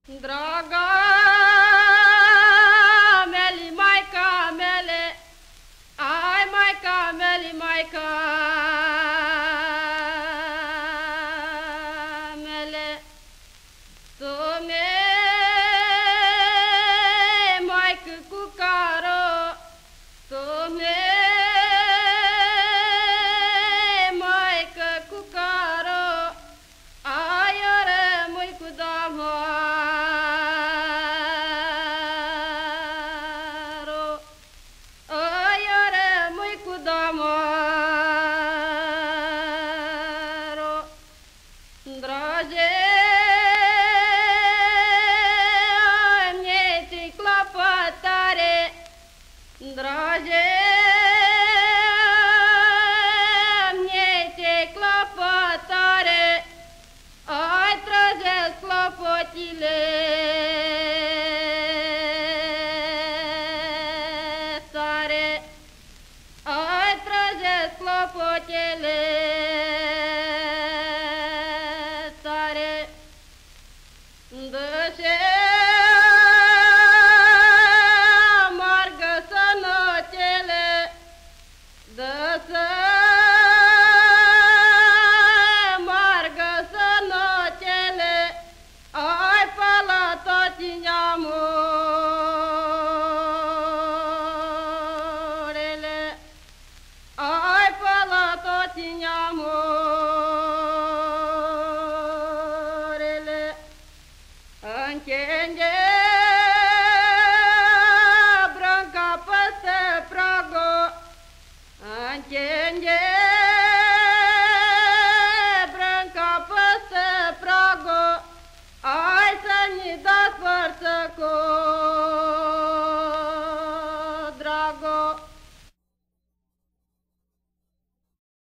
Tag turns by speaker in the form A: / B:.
A: Draga mele, maica mele, ai maica mele, maica mele, tu me maică cu caro, tu me maică cu caro, ai rămâi cu doamna. Drage, mi-e clopotare, drage, mi-e clopotare, ai trăgesc clopotile.